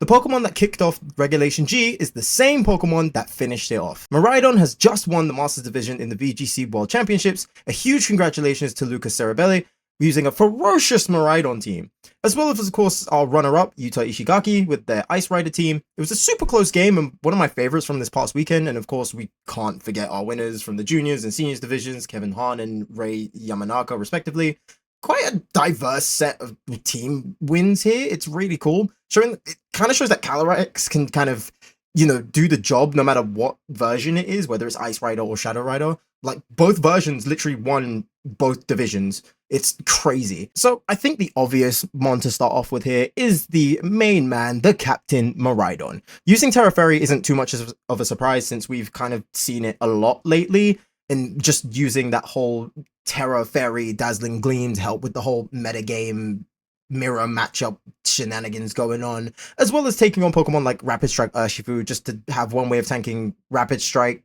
The Pokemon that kicked off Regulation G is the same Pokemon that finished it off. Miraidon has just won the Masters Division in the VGC World Championships. A huge congratulations to Lucas Ceribelli, using a ferocious Miraidon team, as well as, of course, our runner-up, Yuta Ishigaki, with their Ice Rider team. It was a super close game and one of my favorites from this past weekend, and of course, we can't forget our winners from the juniors and seniors divisions, Kevin Hahn and Rei Yamanaka, respectively. Quite a diverse set of team wins here. It's really cool. It kind of shows that Calyrex can kind of, do the job no matter what version it is, whether it's Ice Rider or Shadow Rider. Like, both versions literally won both divisions. It's crazy. So I think the obvious mon to start off with here is the main man, the captain, Miraidon. Using Terra Fairy isn't too much of a surprise since we've kind of seen it a lot lately, and just using that whole Terra Fairy Dazzling Gleam to help with the whole metagame mirror matchup shenanigans going on, as well as taking on Pokemon like Rapid Strike Urshifu just to have one way of tanking Rapid Strike,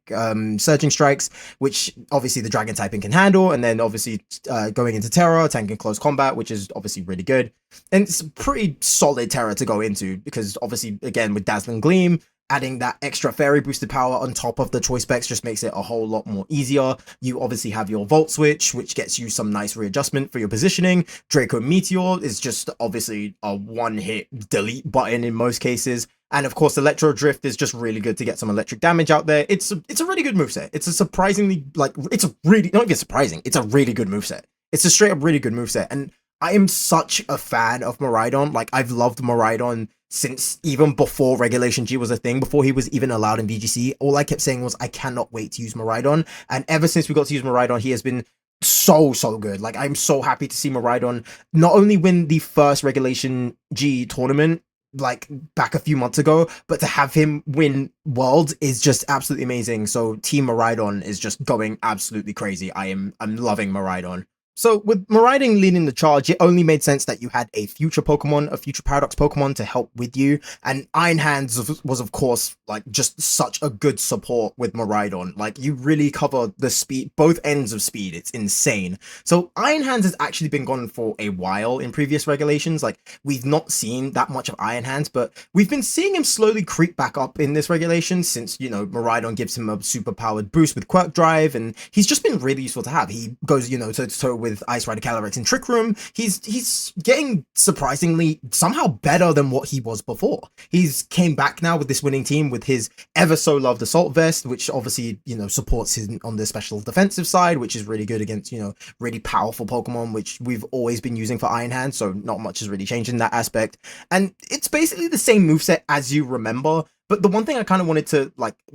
Surging Strikes, which obviously the Dragon typing can handle, and then obviously going into Terra, tanking Close Combat, which is obviously really good. And it's pretty solid Terra to go into, because obviously, again, with Dazzling Gleam, adding that extra fairy boosted power on top of the choice specs just makes it a whole lot more easier. You obviously have your Volt Switch, which gets you some nice readjustment for your positioning. Draco Meteor is just obviously a one-hit delete button in most cases. And of course, Electro Drift is just really good to get some electric damage out there. It's a really good moveset. It's a surprisingly, it's a really, not even surprising, it's a really good moveset. It's a straight up really good moveset. And I am such a fan of Miraidon. Like, I've loved Miraidon since even before Regulation G was a thing, before he was even allowed in VGC. All I kept saying was, I cannot wait to use Miraidon. And ever since we got to use Miraidon, he has been so good. Like, I'm so happy to see Miraidon not only win the first Regulation G tournament, like, back a few months ago, but to have him win Worlds is just absolutely amazing. So Team Miraidon is just going absolutely crazy. I'm loving Miraidon. So with Miraidon leading the charge, it only made sense that you had a future Pokemon, a future Paradox Pokemon to help with you. And Iron Hands was of course, like, just such a good support with Miraidon. Like, you really cover the speed, both ends of speed. It's insane. So Iron Hands has actually been gone for a while in previous regulations. Like, we've not seen that much of Iron Hands, but we've been seeing him slowly creep back up in this regulation since, Miraidon gives him a super powered boost with Quirk Drive, and he's just been really useful to have. He goes, toe with Ice Rider Calyrex in Trick Room. He's getting surprisingly somehow better than what he was before. He's came back now with this winning team with his ever so loved Assault Vest, which obviously, supports him on the special defensive side, which is really good against, really powerful Pokemon, which we've always been using for Iron Hand, so not much has really changed in that aspect. And it's basically the same moveset as you remember. But the one thing I kind of wanted to,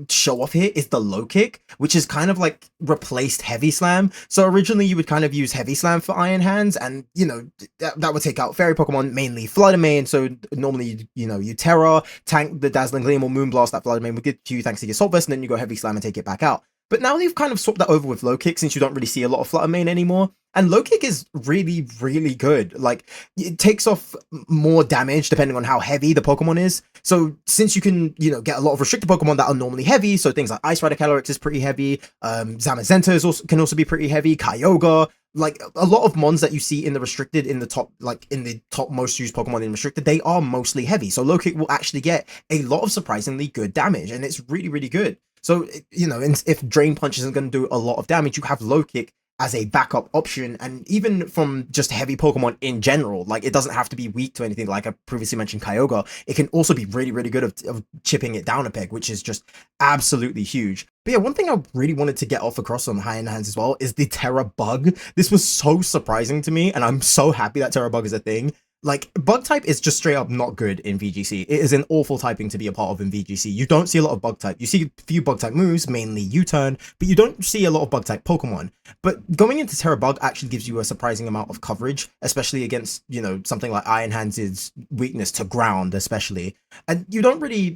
show off here is the low kick, which is kind of, replaced Heavy Slam. So originally you would kind of use Heavy Slam for Iron Hands, and, that would take out Fairy Pokemon, mainly Fluttermane. So normally, you Terra, tank the Dazzling Gleam or Moonblast that Fluttermane would get to you thanks to your Assault Vest, and then you go Heavy Slam and take it back out. But now they've kind of swapped that over with low kick, since you don't really see a lot of Fluttermane anymore. And low kick is really, really good. Like, it takes off more damage depending on how heavy the Pokemon is. So since you can, get a lot of restricted Pokemon that are normally heavy, so things like Ice Rider Calyrex is pretty heavy, Zamazenta can also be pretty heavy, Kyogre, like a lot of mons that you see in the restricted, in the top most used Pokemon in restricted, they are mostly heavy. So low kick will actually get a lot of surprisingly good damage, and it's really, really good. So, if Drain Punch isn't going to do a lot of damage, you have low kick as a backup option. And even from just heavy Pokemon in general, like, it doesn't have to be weak to anything. Like I previously mentioned Kyogre, it can also be really, really good of chipping it down a peg, which is just absolutely huge. But yeah, one thing I really wanted to get off across on Iron Hands as well is the Terra Bug. This was so surprising to me, and I'm so happy that Terra Bug is a thing. Like, Bug type is just straight up not good in VGC. It is an awful typing to be a part of in VGC. You don't see a lot of Bug type. You see a few Bug type moves, mainly U-Turn, but you don't see a lot of Bug type Pokemon. But going into Terra Bug actually gives you a surprising amount of coverage, especially against, something like Iron Hands' weakness to ground, especially. And you don't really,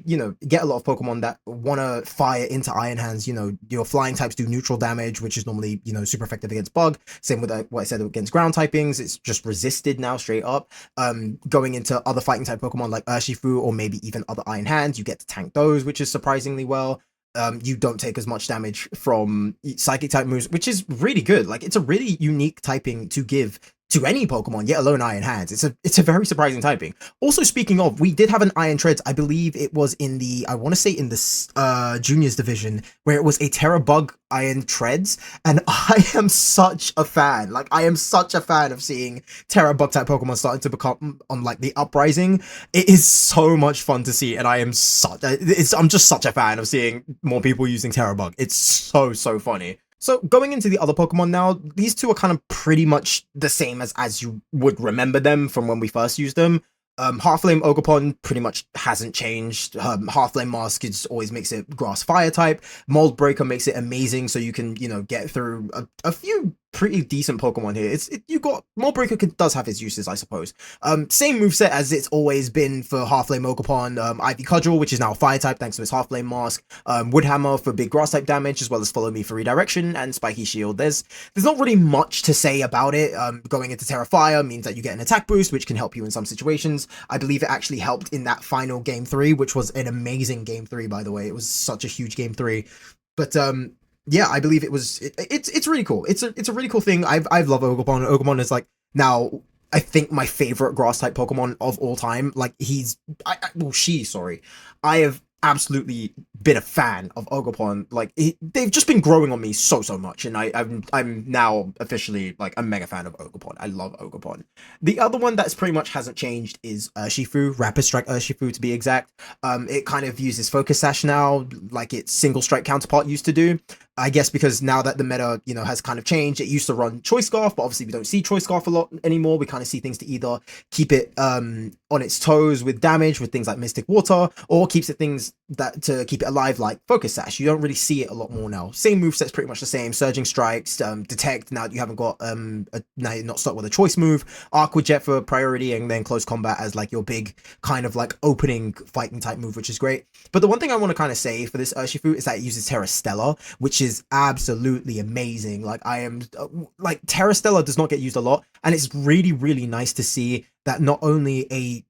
get a lot of Pokemon that want to fire into Iron Hands. Your flying types do neutral damage, which is normally, super effective against Bug. Same with what I said against ground typings. It's just resisted now straight up. Going into other fighting type Pokemon like Urshifu or maybe even other Iron Hands, you get to tank those, which is surprisingly well. You don't take as much damage from psychic type moves, which is really good. Like, it's a really unique typing to give to any Pokemon, yet alone Iron Hands. It's a very surprising typing. Also, speaking of, we did have an Iron Treads. I believe it was in the, I want to say in the Juniors division, where it was a Terra Bug Iron Treads, and I am such a fan. Like, I am such a fan of seeing Terra Bug type Pokemon starting to become on like the uprising. It is so much fun to see, and I'm just such a fan of seeing more people using Terra Bug. It's so funny. So going into the other Pokemon now, these two are kind of pretty much the same as you would remember them from when we first used them. Half-Flame Ogerpon pretty much hasn't changed. Half-Flame Mask always makes it Grass Fire type. Mold Breaker makes it amazing, so you can, you know, get through a few pretty decent Pokemon here. You got Mold Breaker does have its uses, I suppose. Same moveset as it's always been for Half-Flame Ogerpon. Ivy Cudgel, which is now Fire type thanks to its Half-Flame Mask. Wood Hammer for big Grass type damage, as well as Follow Me for redirection, and Spiky Shield. There's not really much to say about it. Going into Terra Fire means that you get an attack boost, which can help you in some situations. I believe it actually helped in that final Game 3, which was an amazing Game 3, by the way. It was such a huge Game 3. But yeah, I believe it's really cool. It's a really cool thing. I love Ogerpon. Ogerpon is like now I think my favorite grass type Pokemon of all time. Like I have absolutely been a fan of Ogerpon. Like they've just been growing on me so much, and I'm now officially like a mega fan of Ogerpon. I love Ogerpon. The other one that's pretty much hasn't changed is Urshifu, Rapid Strike Urshifu to be exact. It kind of uses Focus Sash now, like its Single Strike counterpart used to do. I guess because now that the meta, you know, has kind of changed, it used to run Choice Scarf, but obviously we don't see Choice Scarf a lot anymore. We kind of see things to either keep it on its toes with damage with things like Mystic Water, or keeps it things that to keep it alive like Focus Sash. You don't really see it a lot more now. Same moveset's pretty much the same. Surging Strikes, Detect, now you haven't got now you're not stuck with a choice move. Aqua Jet for priority, and then Close Combat as like your big kind of like opening fighting type move, which is great. But the one thing I want to kind of say for this Urshifu is that it uses Terra Stella, which is absolutely amazing. Like I am like Terra Stella does not get used a lot, and it's really nice to see that not only a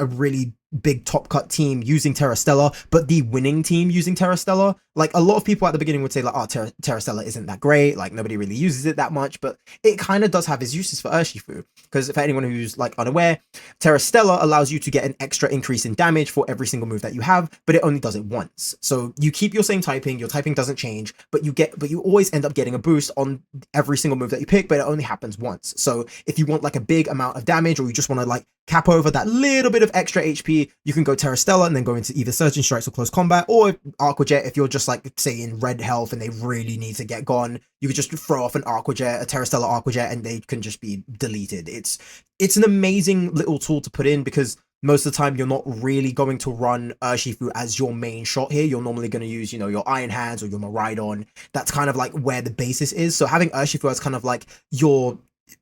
really big top cut team using Terra Stella, but the winning team using Terra Stella. Like a lot of people at the beginning would say like, oh, Terra Stella isn't that great, like nobody really uses it that much, but it kind of does have its uses for Urshifu, because for anyone who's like unaware, Terra Stella allows you to get an extra increase in damage for every single move that you have, but it only does it once. So you keep your same typing, your typing doesn't change, but you always end up getting a boost on every single move that you pick, but it only happens once. So if you want like a big amount of damage, or you just want to like cap over that little bit of extra HP, you can go Terra Stella and then go into either Surging Strikes or Close Combat, or Aqua Jet if you're just like say in red health and they really need to get gone. You could just throw off an Aqua Jet, a Terra Stella Aqua Jet, and they can just be deleted. It's an amazing little tool to put in, because most of the time you're not really going to run Urshifu as your main shot here. You're normally going to use, you know, your Iron Hands or your Miraidon. That's kind of like where the basis is. So having Urshifu as kind of like your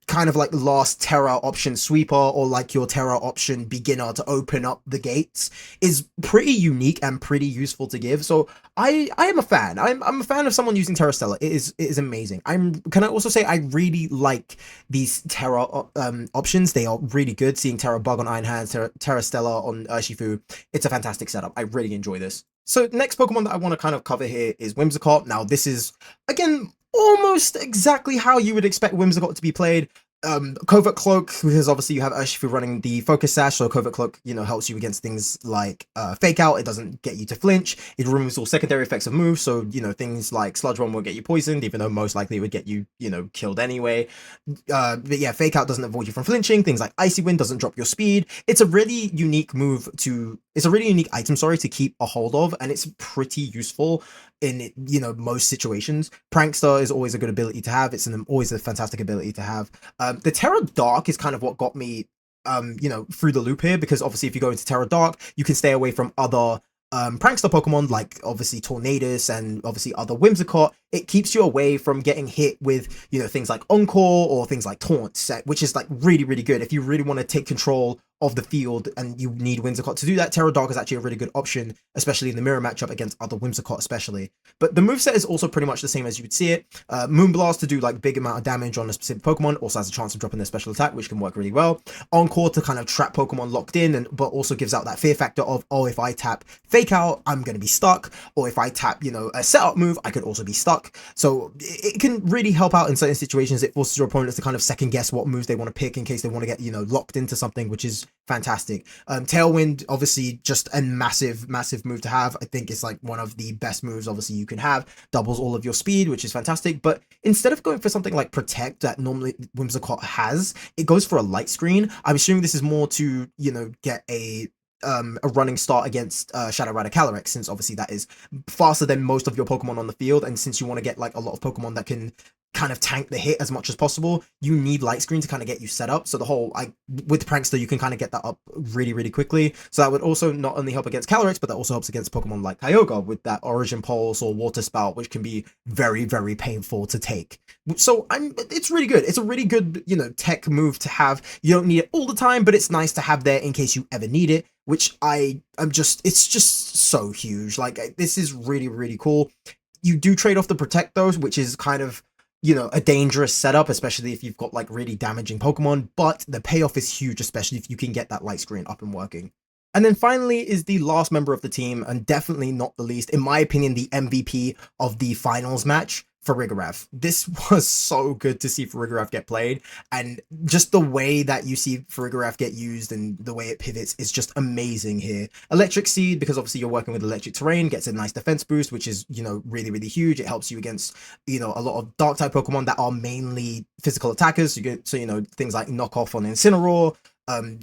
kind of like last Terra option sweeper, or like your Terra option beginner to open up the gates, is pretty unique and pretty useful to give. So I am a fan. I'm a fan of someone using Terra Stella. It is amazing. Can I also say I really like these Terra options. They are really good. Seeing Terra Bug on Iron Hands, Terra Stella on Urshifu, it's a fantastic setup. I really enjoy this. So next Pokemon that I want to kind of cover here is Whimsicott. Now this is again almost exactly how you would expect Whimsicott to be played. Covert Cloak, because obviously you have Urshifu running the Focus Sash, so Covert Cloak, you know, helps you against things like Fake Out. It doesn't get you to flinch. It removes all secondary effects of moves, so, you know, things like Sludge Bomb will get you poisoned, even though most likely it would get you, you know, killed anyway. But yeah, Fake Out doesn't avoid you from flinching. Things like Icy Wind doesn't drop your speed. It's a really unique it's a really unique item, sorry, to keep a hold of, and it's pretty useful in, you know, most situations. Prankster is always a good ability to have. It's always a fantastic ability to have. The Terra Dark is kind of what got me, you know, through the loop here, because obviously if you go into Terra Dark, you can stay away from other prankster Pokemon, like obviously Tornadus and obviously other Whimsicott. It keeps you away from getting hit with, you know, things like Encore or things like Taunt, which is like really good. If you really want to take control of the field and you need Whimsicott to do that, Terra Dark is actually a really good option, especially in the mirror matchup against other Whimsicott especially. But the moveset is also pretty much the same as you would see it. Moonblast to do like big amount of damage on a specific Pokemon, also has a chance of dropping their special attack, which can work really well. Encore to kind of trap Pokemon locked in, but also gives out that fear factor of, oh, if I tap Fake Out, I'm going to be stuck, or if I tap, you know, a setup move, I could also be stuck. luck. So it can really help out in certain situations. It forces your opponents to kind of second guess what moves they want to pick in case they want to get, locked into something, which is fantastic. Tailwind, obviously, just a massive move to have. I think it's like one of the best moves obviously you can have. Doubles all of your speed, which is fantastic. But instead of going for something like Protect that normally Whimsicott has, it goes for a light screen. I'm assuming this is more to, get a running start against Shadow Rider Calyrex, since obviously that is faster than most of your Pokemon on the field, and since you want to get like a lot of Pokemon that can kind of tank the hit as much as possible, you need Light Screen to kind of get you set up. So the whole, with Prankster, you can kind of get that up really quickly. So that would also not only help against Calyrex, but that also helps against Pokemon like Kyogre with that Origin Pulse or Water Spout, which can be very painful to take. So it's really good. It's a really good, tech move to have. You don't need it all the time, but it's nice to have there in case you ever need it, which it's just so huge. Like, this is really cool. You do trade off the Protect though, which is kind of, a dangerous setup, especially if you've got like really damaging Pokemon, but the payoff is huge, especially if you can get that light screen up and working. And then finally is the last member of the team, and definitely not the least, in my opinion, the MVP of the finals match, Farigiraf. This was so good to see Farigiraf get played, and just the way that you see Farigiraf get used and the way it pivots is just amazing here. Electric Seed, because obviously you're working with electric terrain, gets a nice defense boost, which is, really huge. It helps you against, a lot of dark type Pokemon that are mainly physical attackers. So things like Knockoff on Incineroar,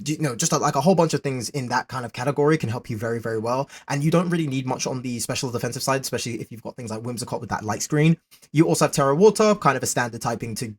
just like a whole bunch of things in that kind of category can help you very well, and you don't really need much on the special defensive side, especially if you've got things like Whimsicott with that light screen. You also have Terra Water, kind of a standard typing to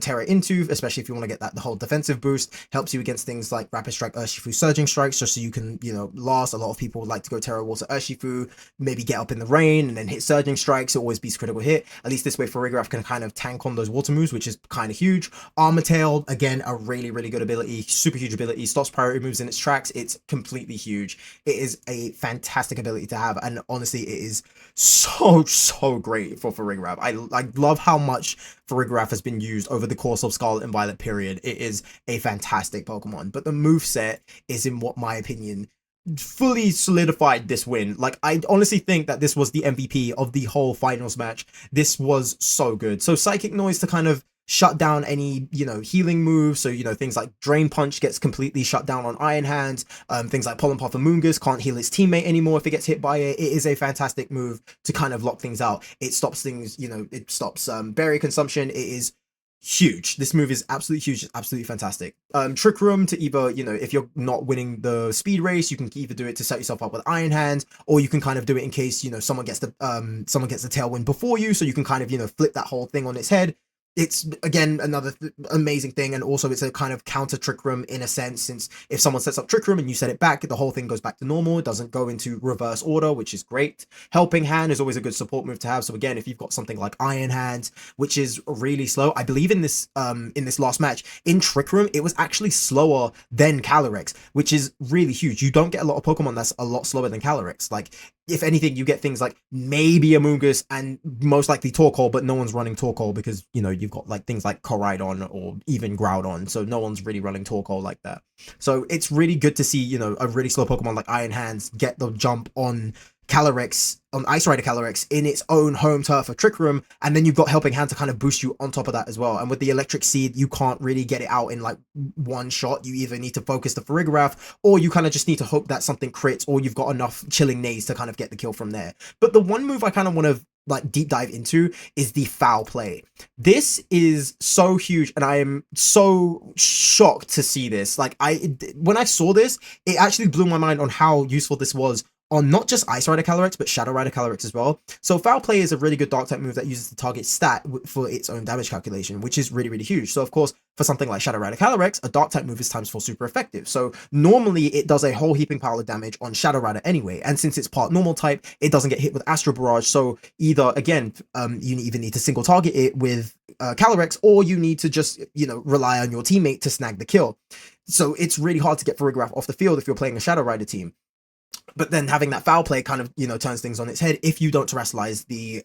Terra into, especially if you want to get the whole defensive boost. Helps you against things like Rapid Strike, Urshifu, Surging Strikes, just so you can last. A lot of people would like to go Terra Water, Urshifu, maybe get up in the rain and then hit Surging Strikes. It always beats critical hit. At least this way Farigiraf can kind of tank on those water moves, which is kind of huge. Armor Tail, again, a really good ability, super huge ability, stops priority moves in its tracks. It's completely huge. It is a fantastic ability to have, and honestly it is so great for Farigiraf. I love how much Farigiraf has been used over the course of Scarlet and Violet period. It is a fantastic Pokemon, but the moveset is, in what my opinion, fully solidified this win. Like, I honestly think that this was the MVP of the whole finals match. This was so good. So Psychic Noise to kind of shut down any, healing moves. So, things like Drain Punch gets completely shut down on Iron Hands. Things like Pollen Puff and Moongus can't heal its teammate anymore if it gets hit by it. It is a fantastic move to kind of lock things out. It stops things, it stops berry consumption. It is huge. This move is absolutely huge. It's absolutely fantastic. Trick Room to either, if you're not winning the speed race, you can either do it to set yourself up with Iron Hands, or you can kind of do it in case, someone gets the tailwind before you, so you can kind of, flip that whole thing on its head. It's, again, another amazing thing, and also it's a kind of counter Trick Room in a sense, since if someone sets up Trick Room and you set it back, the whole thing goes back to normal. It doesn't go into reverse order, which is great. Helping Hand is always a good support move to have. So again, if you've got something like Iron Hand, which is really slow, I believe in this last match, in Trick Room, it was actually slower than Calyrex, which is really huge. You don't get a lot of Pokemon that's a lot slower than Calyrex. Like, if anything, you get things like maybe a Moongus and most likely Torkoal, but no one's running Torkoal because, you've got like things like Koraidon or even Groudon, so no one's really running Torkoal like that. So it's really good to see, a really slow Pokemon like Iron Hands get the jump on Calyrex, on Ice Rider Calyrex in its own home turf of Trick Room, and then you've got Helping Hand to kind of boost you on top of that as well. And with the Electric Seed, you can't really get it out in like one shot. You either need to focus the Farigiraf, or you kind of just need to hope that something crits, or you've got enough Chilling Naze to kind of get the kill from there. But the one move I kind of want to like deep dive into is the Foul Play. This is so huge, and I am so shocked to see this. Like, when I saw this, it actually blew my mind on how useful this was on not just Ice Rider Calyrex, but Shadow Rider Calyrex as well. So Foul Play is a really good Dark type move that uses the target stat for its own damage calculation, which is really huge. So of course, for something like Shadow Rider Calyrex, a Dark type move is times 4 super effective. So normally it does a whole heaping pile of damage on Shadow Rider anyway, and since it's part normal type, it doesn't get hit with Astro Barrage. So either, again, you either need to single target it with Calyrex, or you need to just, rely on your teammate to snag the kill. So it's really hard to get Farigiraf off the field if you're playing a Shadow Rider team. But then having that Foul Play kind of, turns things on its head if you don't terrestrialize the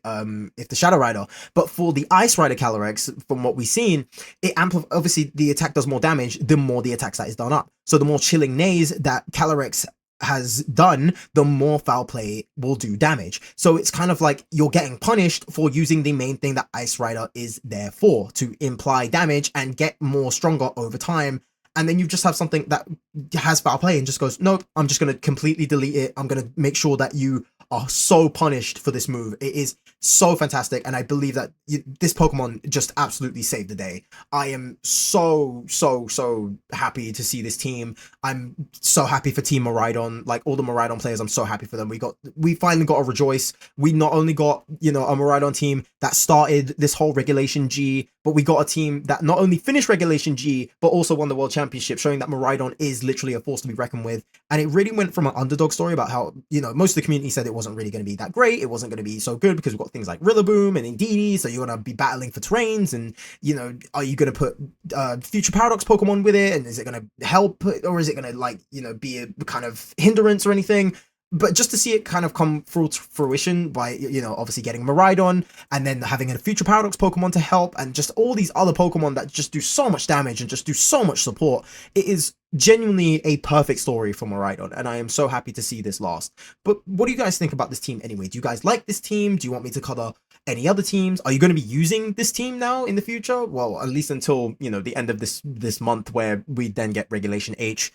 Shadow Rider. But for the Ice Rider Calyrex, from what we've seen, it obviously the attack does more damage the more the attack stat is done up. So the more Chilling Naze that Calyrex has done, the more foul play will do damage. So it's kind of like you're getting punished for using the main thing that Ice Rider is there for, to imply damage and get more stronger over time. And then you just have something that has foul play and just goes, nope, I'm just going to completely delete it. I'm going to make sure that you are so punished for this move. It is so fantastic, and I believe that this Pokemon just absolutely saved the day. I am so happy to see this team. I'm so happy for Team Miraidon. Like, all the Miraidon players, I'm so happy for them. We finally got a rejoice. We not only got, you know, a Miraidon team that started this whole Regulation G, but we got a team that not only finished Regulation G, but also won the World Championship, showing that Miraidon is literally a force to be reckoned with. And it really went from an underdog story about how, you know, most of the community said it wasn't really going to be that great. It wasn't going to be so good because we've got things like Rillaboom and Indeedee, so you're going to be battling for terrains, and, you know, are you going to put future Paradox Pokemon with it, and is it going to help, or is it going to, like, you know, be a kind of hindrance or anything? But just to see it kind of come full to fruition by, you know, obviously getting Miraidon, and then having a future Paradox Pokemon to help, and just all these other Pokemon that just do so much damage and just do so much support, it is genuinely a perfect story for Miraidon, and I am so happy to see this last. But what do you guys think about this team anyway? Do you guys like this team? Do you want me to cover any other teams? Are you going to be using this team now in the future? Well, at least until, you know, the end of this month, where we then get Regulation H,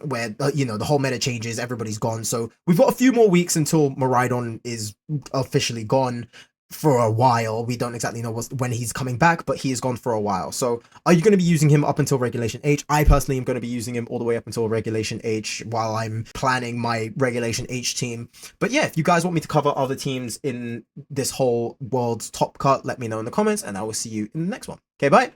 where, you know, the whole meta changes, everybody's gone. So we've got a few more weeks until Miraidon is officially gone for a while. We don't exactly know when he's coming back, but he is gone for a while. So are you going to be using him up until Regulation H? I personally am going to be using him all the way up until Regulation H while I'm planning my Regulation H team. But yeah, if you guys want me to cover other teams in this whole world's top cut, let me know in the comments, and I will see you in the next one. Okay, bye.